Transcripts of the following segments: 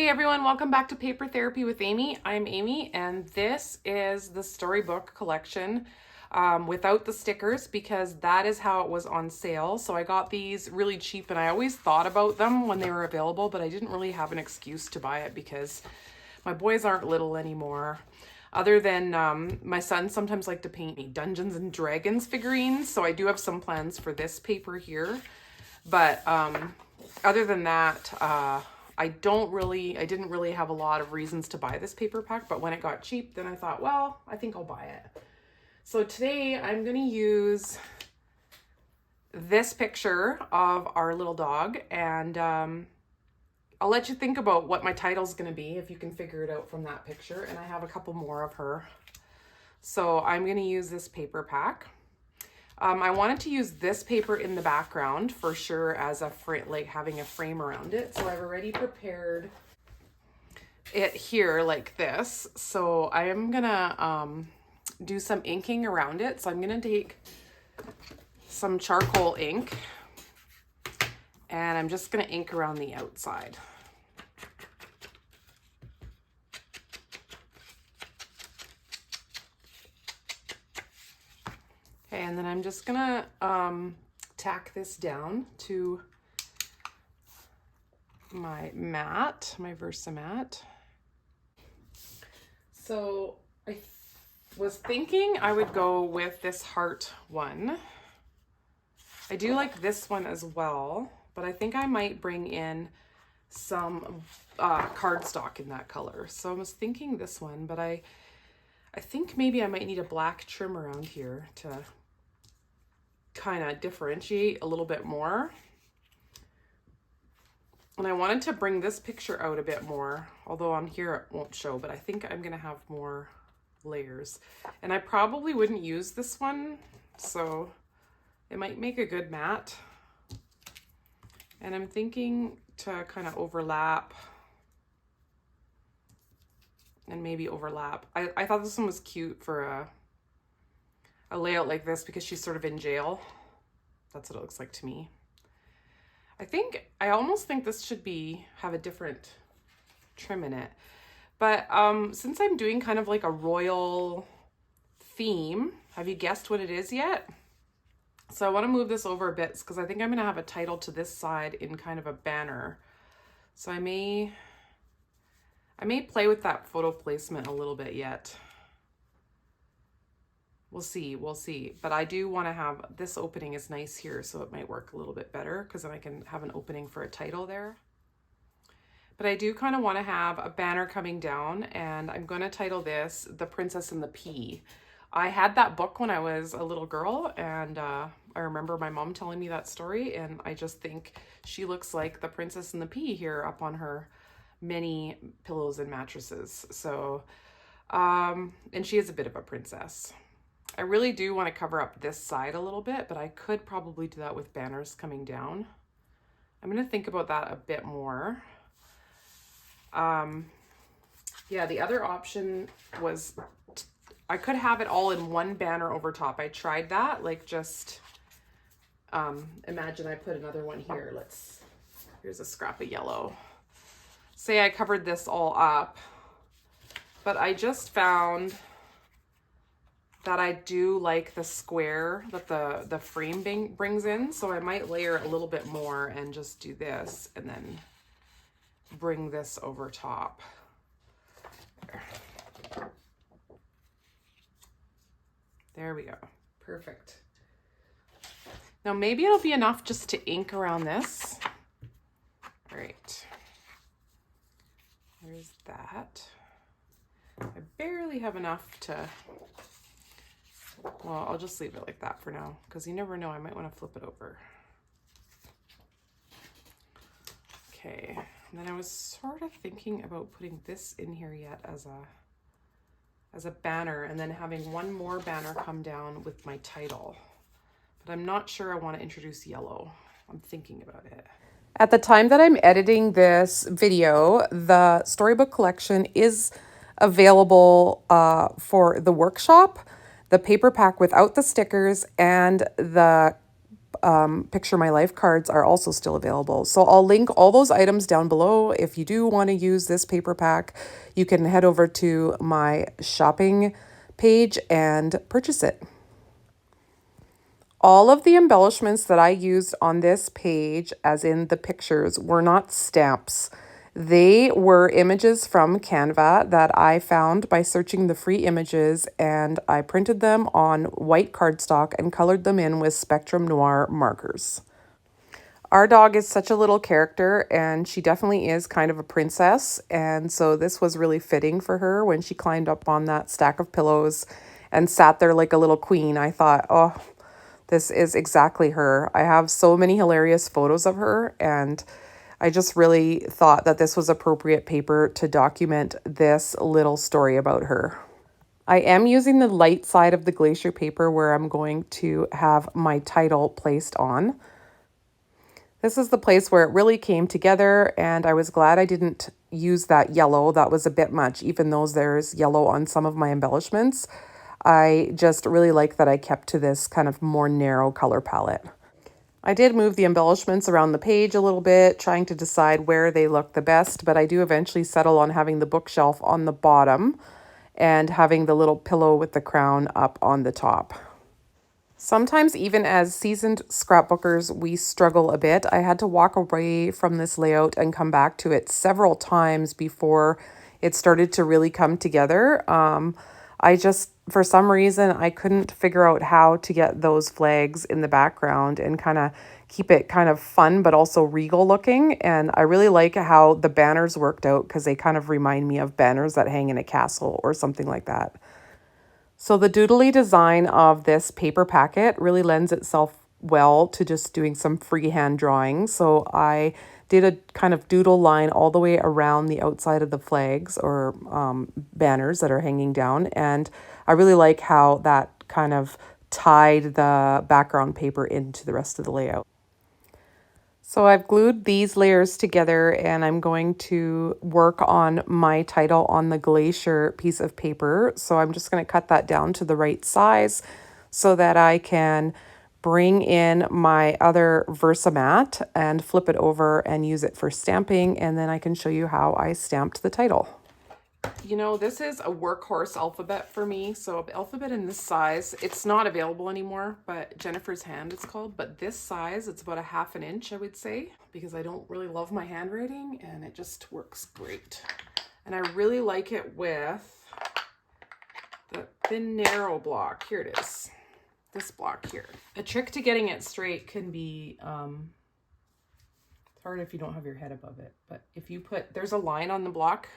Hey everyone, welcome back to Paper Therapy with Amy. I'm Amy, and this is the Storybook collection without the stickers because that is how it was on sale. So I got these really cheap, and I always thought about them when they were available, but I didn't really have an excuse to buy it because my boys aren't little anymore. Other than my son sometimes like to paint me Dungeons and Dragons figurines, so I do have some plans for this paper here. But other than that, I didn't really have a lot of reasons to buy this paper pack, but when it got cheap, then I thought, well, I think I'll buy it. So today I'm going to use this picture of our little dog, and I'll let you think about what my title's going to be if you can figure it out from that picture, and I have a couple more of her. So I'm going to use this paper pack. I wanted to use this paper in the background for sure as a frame, like having a frame around it. So I've already prepared it here like this. So I am gonna do some inking around it. So I'm gonna take some charcoal ink and I'm just gonna ink around the outside. Okay, and then I'm just gonna tack this down to my mat, my Versamat. So I was thinking I would go with this heart one. I do like this one as well, but I think I might bring in some cardstock in that color. So I was thinking this one, but I think maybe I might need a black trim around here to kind of differentiate a little bit more. And I wanted to bring this picture out a bit more, although on here it won't show, but I think I'm gonna have more layers. And I probably wouldn't use this one, so it might make a good mat. And I'm thinking to kind of overlap and maybe overlap. I thought this one was cute for a layout like this because she's sort of in jail. That's what it looks like to me. I almost think this should have a different trim in it. But since I'm doing kind of like a royal theme, have you guessed what it is yet? So I want to move this over a bit because I think I'm going to have a title to this side in kind of a banner. So I may play with that photo placement a little bit yet. We'll see. But I do want to have, this opening is nice here, so it might work a little bit better because then I can have an opening for a title there. But I do kind of want to have a banner coming down, and I'm going to title this The Princess and the Pea. I had that book when I was a little girl, and I remember my mom telling me that story, and I just think she looks like the Princess and the Pea here up on her many pillows and mattresses. So, and she is a bit of a princess. I really do want to cover up this side a little bit, but I could probably do that with banners coming down. I'm going to think about that a bit more. Yeah, the other option was I could have it all in one banner over top. I tried that, like just imagine I put another one here. Here's a scrap of yellow. Say I covered this all up, but I just found that I do like the square that the frame brings in. So I might layer a little bit more and just do this and then bring this over top. There we go. Perfect. Now maybe it'll be enough just to ink around this. All right. There's that. I barely have enough to... Well, I'll just leave it like that for now because you never know, I might want to flip it over. Okay, and then I was sort of thinking about putting this in here yet as a banner and then having one more banner come down with my title. But I'm not sure I want to introduce yellow. I'm thinking about it. At the time that I'm editing this video, the Storybook collection is available for the workshop, the paper pack without the stickers, and the Picture My Life cards are also still available. So I'll link all those items down below. If you do want to use this paper pack, you can head over to my shopping page and purchase it. All of the embellishments that I used on this page, as in the pictures, were not stamps. They were images from Canva that I found by searching the free images, and I printed them on white cardstock and colored them in with Spectrum Noir markers. Our dog is such a little character, and she definitely is kind of a princess, and so this was really fitting for her when she climbed up on that stack of pillows and sat there like a little queen. I thought, oh, this is exactly her. I have so many hilarious photos of her, and I just really thought that this was appropriate paper to document this little story about her. I am using the light side of the glacier paper where I'm going to have my title placed on. This is the place where it really came together, and I was glad I didn't use that yellow. That was a bit much, even though there's yellow on some of my embellishments. I just really like that I kept to this kind of more narrow color palette. I did move the embellishments around the page a little bit, trying to decide where they look the best, but I do eventually settle on having the bookshelf on the bottom and having the little pillow with the crown up on the top. Sometimes even as seasoned scrapbookers, we struggle a bit. I had to walk away from this layout and come back to it several times before it started to really come together. I just, for some reason, I couldn't figure out how to get those flags in the background and kind of keep it kind of fun, but also regal looking. And I really like how the banners worked out because they kind of remind me of banners that hang in a castle or something like that. So the doodly design of this paper packet really lends itself well to just doing some freehand drawing. So I did a kind of doodle line all the way around the outside of the flags or banners that are hanging down. And I really like how that kind of tied the background paper into the rest of the layout. So I've glued these layers together, and I'm going to work on my title on the glacier piece of paper. So I'm just going to cut that down to the right size so that I can bring in my other Versamat and flip it over and use it for stamping, and then I can show you how I stamped the title. You know, this is a workhorse alphabet for me. So alphabet in this size, it's not available anymore, but Jennifer's Hand it's called. But this size, it's about 1/2 inch, I would say, because I don't really love my handwriting, and it just works great. And I really like it with the thin narrow block. Here it is. This block here. A trick to getting it straight can be, it's hard if you don't have your head above it, but if you put, there's a line on the block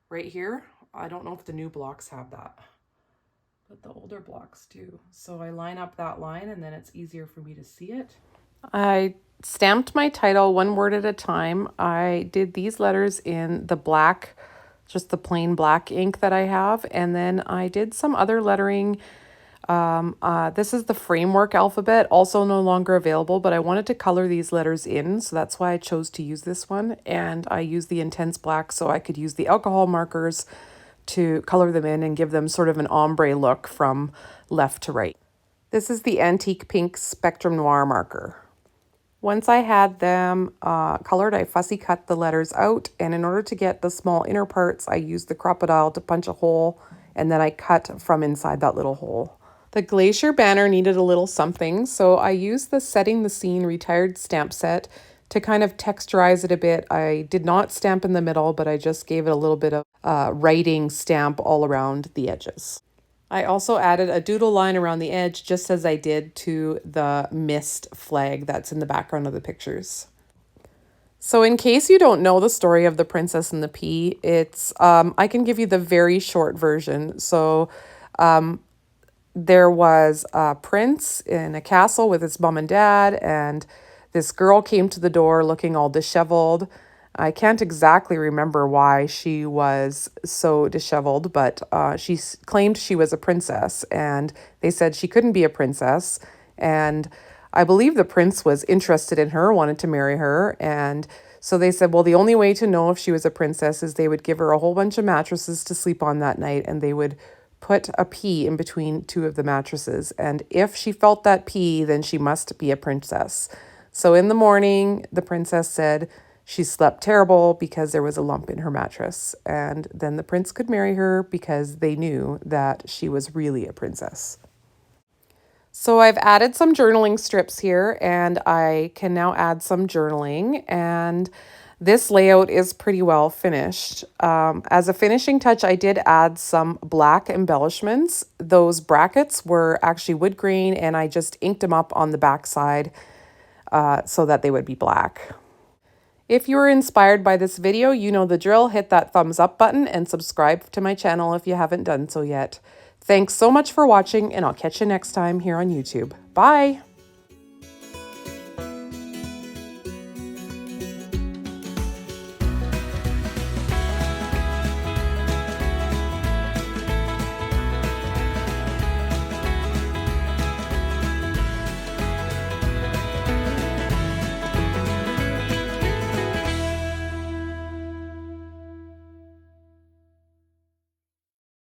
right here. I don't know if the new blocks have that, but the older blocks do. So I line up that line, and then it's easier for me to see it. I stamped my title one word at a time. I did these letters in the black, just the plain black ink that I have, and then I did some other lettering. This is the framework alphabet, also no longer available, but I wanted to color these letters in, so that's why I chose to use this one. And I used the intense black so I could use the alcohol markers to color them in and give them sort of an ombre look from left to right. This is the antique pink Spectrum Noir marker. Once I had them colored, I fussy cut the letters out, and in order to get the small inner parts, I used the crocodile to punch a hole, and then I cut from inside that little hole. The glacier banner needed a little something, so I used the Setting the Scene retired stamp set to kind of texturize it a bit. I did not stamp in the middle, but I just gave it a little bit of writing stamp all around the edges. I also added a doodle line around the edge, just as I did to the mist flag that's in the background of the pictures. So in case you don't know the story of The Princess and the Pea, it's I can give you the very short version. So there was a prince in a castle with his mom and dad, and this girl came to the door looking all disheveled. I can't exactly remember why she was so disheveled, but she claimed she was a princess, and they said she couldn't be a princess. And I believe the prince was interested in her, wanted to marry her, and so they said, well, the only way to know if she was a princess is they would give her a whole bunch of mattresses to sleep on that night, and they would put a P in between two of the mattresses. And if she felt that P, then she must be a princess. So in the morning, the princess said she slept terrible because there was a lump in her mattress. And then the prince could marry her because they knew that she was really a princess. So I've added some journaling strips here, and I can now add some journaling, and this layout is pretty well finished. As a finishing touch, I did add some black embellishments. Those brackets were actually wood grain, and I just inked them up on the back side so that they would be black. If you were inspired by this video, you know the drill. Hit that thumbs up button and subscribe to my channel if you haven't done so yet. Thanks so much for watching, and I'll catch you next time here on YouTube. Bye!